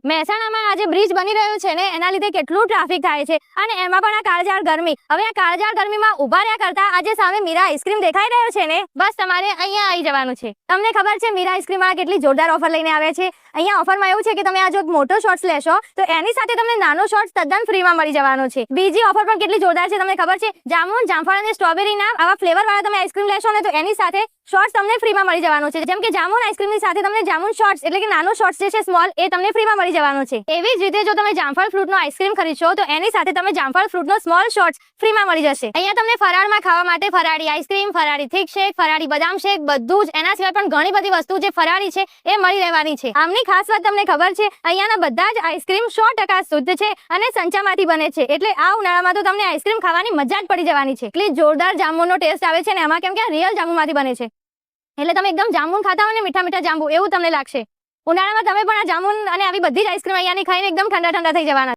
મહેસાણામાં આજે બ્રિજ બની રહ્યો છે ને એના લીધે કેટલું ટ્રાફિક થાય છે અને એમાં પણ આ કાળઝાળ ગરમી. હવે આ કાળઝાળ ગરમીમાં ઊભા રહ્યા કરતા આજે સામે મીરા આઈસ્ક્રીમ દેખાઈ રહ્યો છે ને, બસ તમારે અહીંયા આવી જવાનું છે. તમને ખબર છે મીરા આઈસ્ક્રીમ વાળા કેટલી જોરદાર ઓફર લઈને આવ્યા છે. અહીંયા ઓફરમાં એવું છે કે તમે આ જો મોટો શોર્ટ્સ લેશો તો એની સાથે તમને નાનો શોર્ટ્સ તદ્દન ફ્રીમાં મળી જવાનો છે. બીજી ઓફર પણ કેટલી જોરદાર છે તમને ખબર છે, જામુન, જામફળ અને સ્ટ્રોબેરીના આવા ફ્લેવર વાળા તમે આઈસ્ક્રીમ લેશો ને તો એની સાથે શોર્ટ્સ તમને ફ્રીમાં મળી જવાનું છે. જેમ કે જામુન આઈસ્ક્રીમની સાથે તમને જામુન શોર્ટ્સ એટલે કે નાનો શોર્ટ્સ જે છે સ્મોલ એ તમને ફ્રીમાં મળી જવાનો છે. એવી જ રીતે જો તમે જામફળ ફ્રૂટનો આઈસ્ક્રીમ ખરીદશો તો એની સાથે તમે જામફળ ફ્રૂટનો સ્મોલ શોર્ટ્સ ફ્રીમાં મળી જશે. અહીંયા તમને ફરાળમાં ખાવા માટે ફરાળી આઈસ્ક્રીમ, ફરાળી થીક શેક, ફરાળી બદામ શેક બધું જ, એના સિવાય પણ ઘણી બધી વસ્તુ જે ફરાળી છે એ મળી રહેવાની છે. આમની ખાસ વાત તમને ખબર છે, અહીંયાના બધા જ આઈસ્ક્રીમ 100% શુદ્ધ છે અને સંચામાંથી બને છે. એટલે આ ઉનાળામાં તો તમને આઈસ્ક્રીમ ખાવાની મજા જ પડી જવાની છે. એટલી જોરદાર જામુનનો ટેસ્ટ આવે છે ને એમાં, કેમ કે રિયલ જામુનમાંથી બને છે. એટલે તમે એકદમ જામુન ખાતા હોય ને મીઠા મીઠા જાંબુ એવું તમને લાગશે. ઉનાળામાં તમે પણ આ જામુન અને આવી બધી જ આઈસ્ક્રીમ અહીંયાની ખાઈને એકદમ ઠંડા ઠંડા થઈ જવાના.